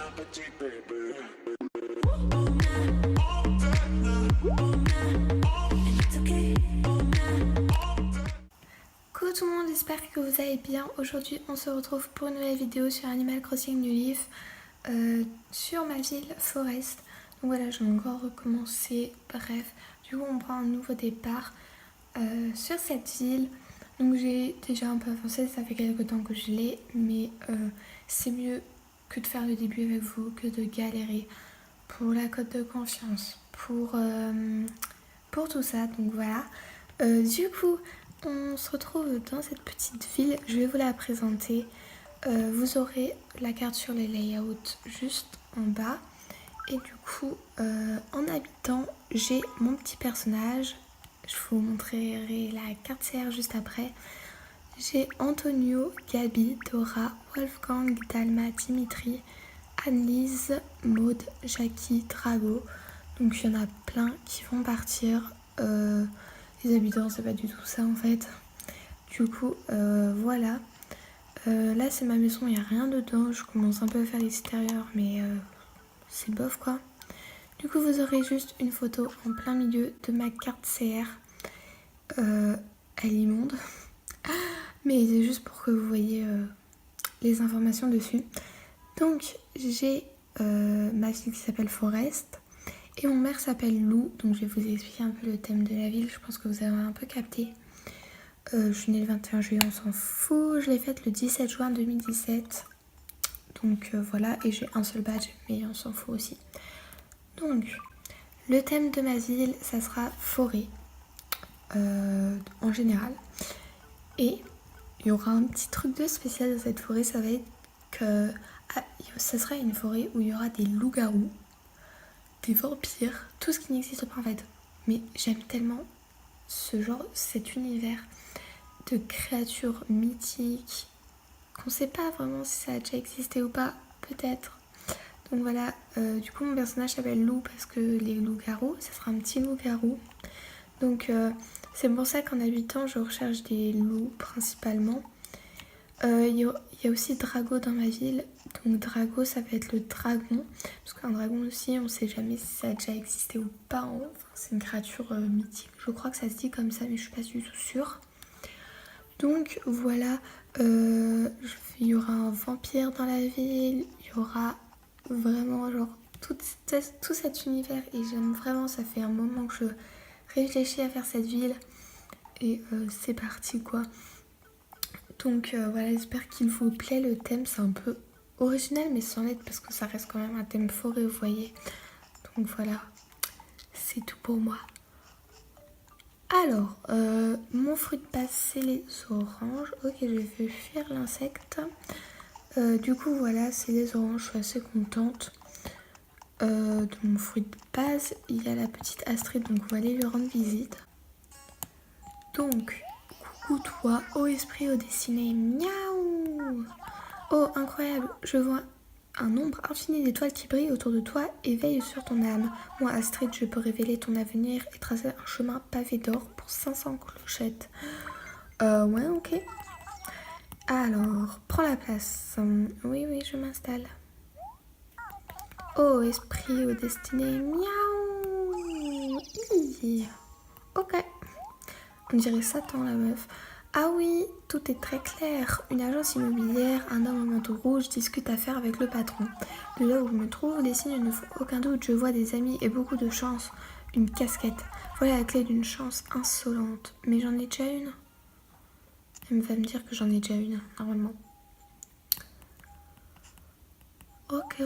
Coucou tout le monde, j'espère que vous allez bien. Aujourd'hui on se retrouve pour une nouvelle vidéo sur Animal Crossing New Leaf sur ma ville Forest. Donc voilà, j'ai encore recommencé, bref, du coup on prend un nouveau départ sur cette ville. Donc j'ai déjà un peu avancé, ça fait quelques temps que je l'ai, mais c'est mieux que de faire le début avec vous, que de galérer pour la cote de confiance, pour tout ça. Donc voilà, du coup on se retrouve dans cette petite ville, je vais vous la présenter. Vous aurez la carte sur les layouts juste en bas. Et du coup, en habitant, j'ai mon petit personnage. Je vous montrerai la carte CR juste après. J'ai Antonio, Gabi, Dora, Wolfgang, Dalma, Dimitri, Annelise, Maud, Jackie, Drago. Donc il y en a plein qui vont partir. Les habitants, c'est pas du tout ça en fait. Du coup, voilà. Là, c'est ma maison, il n'y a rien dedans. Je commence un peu à faire l'extérieur, mais c'est bof quoi. Du coup, vous aurez juste une photo en plein milieu de ma carte CR. Elle est immonde. Mais c'est juste pour que vous voyez les informations dessus. Donc, j'ai ma fille qui s'appelle Forest. Et mon mère s'appelle Lou. Donc, je vais vous expliquer un peu le thème de la ville. Je pense que vous avez un peu capté. Je suis née le 21 juillet, on s'en fout. Je l'ai faite le 17 juin 2017. Donc voilà, et j'ai un seul badge, mais on s'en fout aussi. Donc, le thème de ma ville, ça sera forêt, en général. Et il y aura un petit truc de spécial dans cette forêt, ça va être que ça sera une forêt où il y aura des loups-garous, des vampires, tout ce qui n'existe pas en fait. Mais j'aime tellement ce genre, cet univers de créatures mythiques qu'on sait pas vraiment si ça a déjà existé ou pas, peut-être. Donc voilà, du coup mon personnage s'appelle Lou parce que les loups-garous, ça sera un petit loup-garou. Donc c'est pour ça qu'en habitant je recherche des loups principalement. Il y a aussi Drago dans ma ville, donc Drago ça va être le dragon, parce qu'un dragon aussi on sait jamais si ça a déjà existé ou pas, enfin, c'est une créature mythique, je crois que ça se dit comme ça mais je suis pas du tout sûre. Donc voilà, il y aura un vampire dans la ville, il y aura vraiment genre tout cet univers et j'aime vraiment, ça fait un moment que je réfléchis à faire cette ville et c'est parti quoi. Donc voilà, j'espère qu'il vous plaît le thème, c'est un peu original mais sans l'être parce que ça reste quand même un thème forêt, vous voyez. Donc voilà, c'est tout pour moi. Alors, mon fruit de base c'est les oranges. Ok, je vais faire fuir l'insecte. Du coup voilà, c'est les oranges, je suis assez contente. De mon fruit de base, il y a la petite Astrid, donc on va aller lui rendre visite. Donc, coucou toi, ô esprit, ô dessiné, miaou. Oh incroyable, je vois un nombre infini d'étoiles qui brillent autour de toi et veillent sur ton âme. Moi Astrid, je peux révéler ton avenir et tracer un chemin pavé d'or pour 500 clochettes. Ouais, ok. Alors, prends la place. Oui, je m'installe. Oh, esprit, oh, destinée, miaou. Ok. On dirait Satan, la meuf. Ah oui, tout est très clair. Une agence immobilière, un homme au manteau rouge discute affaires avec le patron. De là où je me trouve, les signes ne font aucun doute. Je vois des amis et beaucoup de chance. Une casquette. Voilà la clé d'une chance insolente. Mais j'en ai déjà une. Elle va me dire que j'en ai déjà une, normalement. Ok.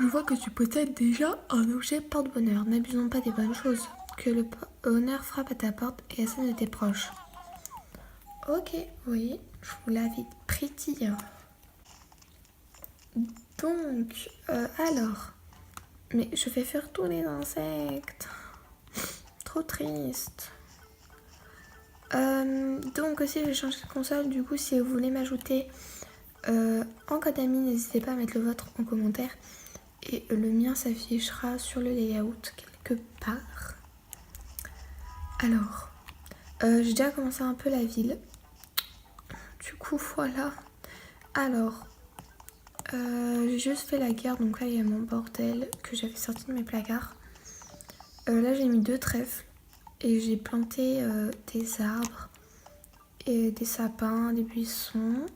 Je vois que tu possèdes déjà un objet porte-bonheur. N'abusons pas des bonnes choses. Que le bonheur frappe à ta porte et à celle de tes proches. Ok, oui, je vous l'avais prédit. Donc, alors. Mais je vais faire tous les insectes. Trop triste. Donc aussi, je vais changer de console. Du coup, si vous voulez m'ajouter en code ami, n'hésitez pas à mettre le vôtre en commentaire. Et le mien s'affichera sur le layout quelque part. Alors, j'ai déjà commencé un peu la ville. Du coup, voilà. Alors, J'ai juste fait la garde, donc là il y a mon bordel que j'avais sorti de mes placards. Là j'ai mis 2 trèfles et j'ai planté des arbres et des sapins, des buissons.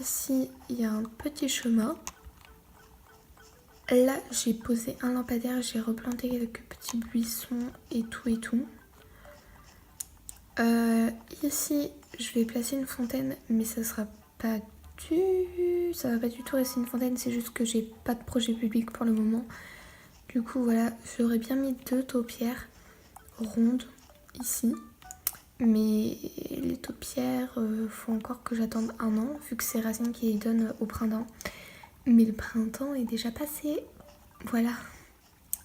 Ici il y a un petit chemin. Là j'ai posé un lampadaire, j'ai replanté quelques petits buissons et tout et tout. Ici je vais placer une fontaine, mais ça va pas du tout rester une fontaine, c'est juste que j'ai pas de projet public pour le moment. Du coup voilà, j'aurais bien mis 2 taupières rondes ici, mais les taupières, faut encore que j'attende 1 an vu que c'est Racine qui les donne au printemps. Mais le printemps est déjà passé, voilà,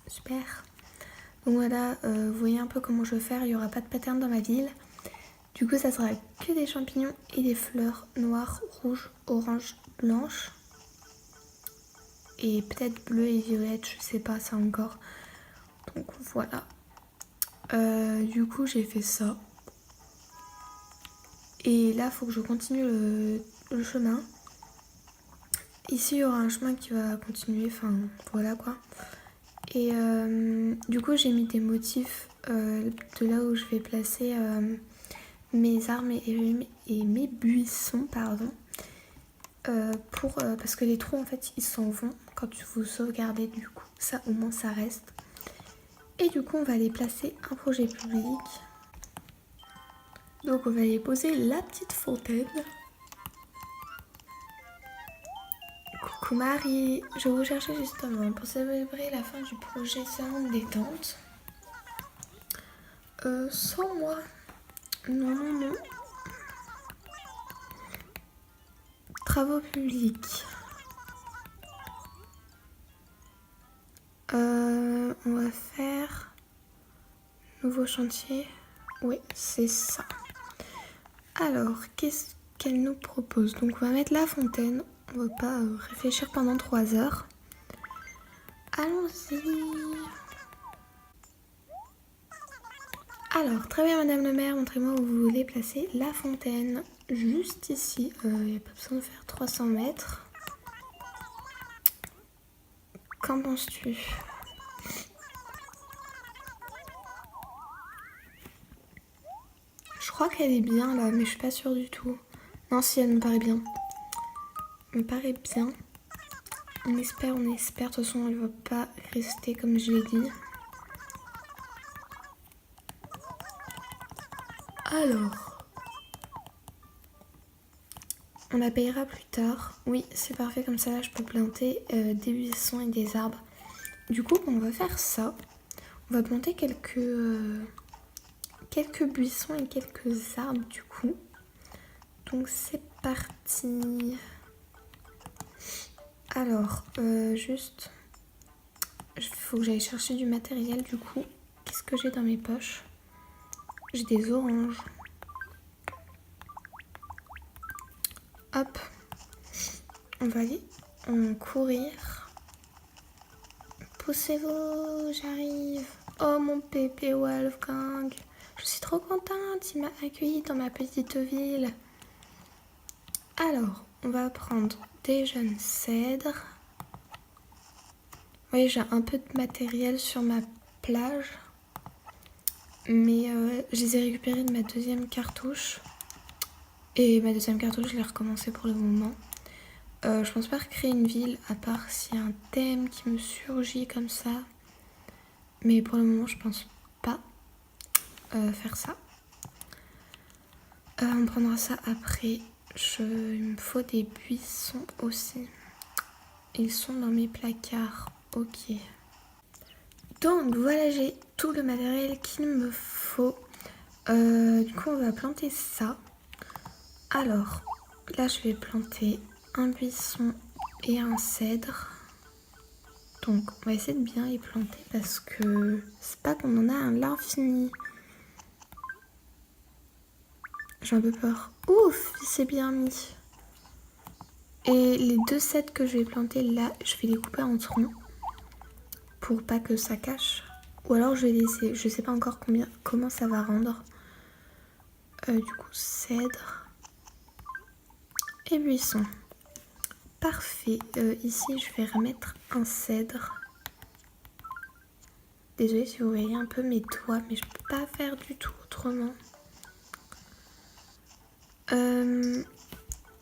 super. Donc voilà, vous voyez un peu comment je vais faire, il n'y aura pas de pattern dans ma ville. Du coup ça sera que des champignons et des fleurs noires, rouges, oranges, blanches. Et peut-être bleu et violette, je sais pas ça encore. Donc voilà. Du coup j'ai fait ça. Et là faut que je continue le chemin. Ici il y aura un chemin qui va continuer, enfin voilà quoi. Et du coup j'ai mis des motifs de là où je vais placer mes arbres et mes buissons, pardon. Parce que les trous en fait ils s'en vont quand vous sauvegardez, du coup ça au moins ça reste. Et du coup on va aller placer un projet public. Donc on va aller poser la petite fontaine. Coucou Marie, je vous cherchais justement pour célébrer la fin du projet salon de détente. Sans moi. Non. Travaux publics. On va faire nouveau chantier. Oui, c'est ça. Alors, qu'est-ce qu'elle nous propose? Donc on va mettre la fontaine. On va pas réfléchir pendant 3 heures. Allons-y. Alors, très bien madame le maire, montrez-moi où vous voulez placer la fontaine. Juste ici, il n'y a pas besoin de faire 300 mètres. Qu'en penses-tu? Je crois qu'elle est bien là, mais je suis pas sûre du tout. Non, si, elle me paraît bien. Elle me paraît bien. On espère. De toute façon, elle va pas rester comme je l'ai dit. Alors, on la payera plus tard. Oui, c'est parfait, comme ça là je peux planter des buissons et des arbres. Du coup, on va faire ça. On va planter quelques buissons et quelques arbres du coup. Donc c'est parti. Alors, juste, il faut que j'aille chercher du matériel du coup. Qu'est-ce que j'ai dans mes poches? J'ai des oranges. Hop, on va aller courir. Poussez-vous, j'arrive. Oh mon pépé Wolfgang, je suis trop contente, il m'a accueilli dans ma petite ville. Alors, on va prendre des jeunes cèdres. Vous voyez, j'ai un peu de matériel sur ma plage. Mais je les ai récupérés de ma deuxième cartouche. Et ma deuxième cartouche, je l'ai recommencée pour le moment. Je pense pas recréer une ville, à part s'il y a un thème qui me surgit comme ça. Mais pour le moment, je pense pas faire ça. On prendra ça après. Il me faut des buissons aussi. Ils sont dans mes placards. Ok. Donc voilà, j'ai tout le matériel qu'il me faut. Du coup, on va planter ça. Alors, là, je vais planter un buisson et un cèdre. Donc, on va essayer de bien les planter parce que c'est pas qu'on en a à l'infini. J'ai un peu peur. Ouf, c'est bien mis. Et les 2 cèdres que je vais planter là, je vais les couper en troncs pour pas que ça cache. Ou alors je vais laisser, je sais pas encore comment ça va rendre. Du coup, cèdre. et buisson. Parfait. Ici, je vais remettre un cèdre. Désolée si vous voyez un peu mes doigts, mais je peux pas faire du tout autrement.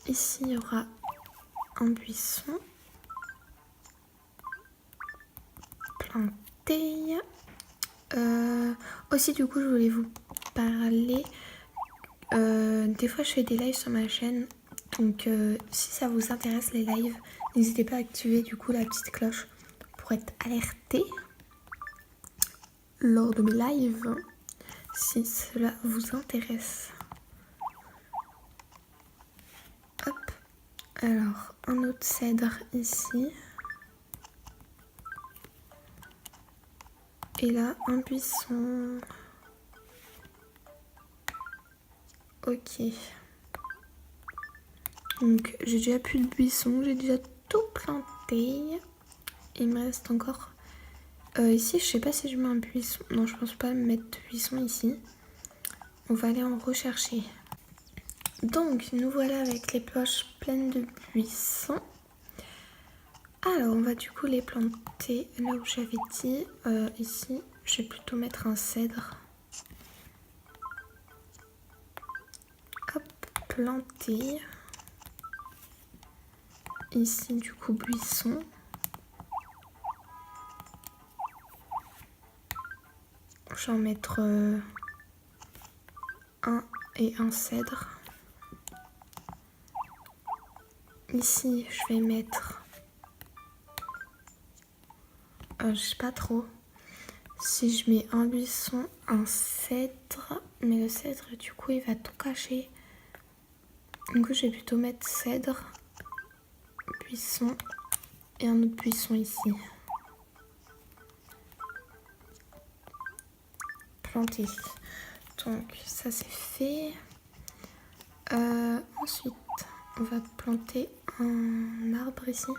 Ici, il y aura un buisson planté. Aussi, du coup, je voulais vous parler. Des fois, je fais des lives sur ma chaîne. Donc, si ça vous intéresse les lives, n'hésitez pas à activer du coup la petite cloche pour être alerté lors de mes lives, si cela vous intéresse. Hop. Alors, un autre cèdre ici. Et là, un buisson. Ok. Donc, j'ai déjà plus de buisson, j'ai déjà tout planté. Il me reste encore... ici, je sais pas si je mets un buisson. Non, je pense pas mettre de buisson ici. On va aller en rechercher. Donc, nous voilà avec les poches pleines de buissons. Alors, on va du coup les planter là où j'avais dit. Ici, je vais plutôt mettre un cèdre. Hop, planter. Ici, du coup, buisson. Je vais en mettre un et un cèdre. Ici, je vais mettre... je sais pas trop. Si je mets un buisson, un cèdre, mais le cèdre, du coup, il va tout cacher. Du coup, je vais plutôt mettre cèdre, buisson et un autre buisson ici. Planté. Donc, ça c'est fait. Ensuite, on va planter un arbre ici.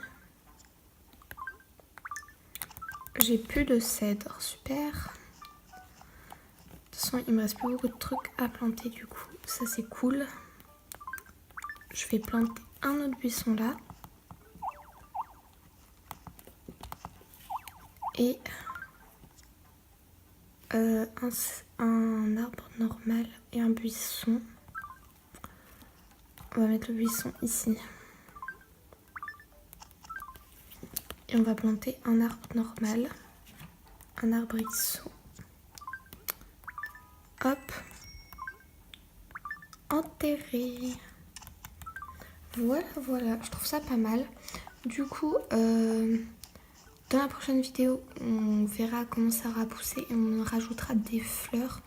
J'ai plus de cèdre, super. De toute façon, il me reste plus beaucoup de trucs à planter du coup. Ça c'est cool. Je vais planter un autre buisson là. Et un arbre normal et un buisson. On va mettre le buisson ici. Et on va planter un arbre normal. Un arbrisseau. Hop. Enterré. Voilà, voilà. Je trouve ça pas mal. Du coup, dans la prochaine vidéo, on verra comment ça va pousser et on rajoutera des fleurs.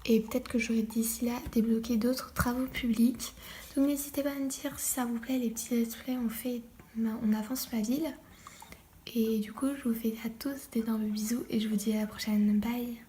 Et peut-être que j'aurai d'ici là débloqué d'autres travaux publics. Donc n'hésitez pas à me dire si ça vous plaît, les petits let's play on avance ma ville. Et du coup, je vous fais à tous d'énormes bisous et je vous dis à la prochaine. Bye!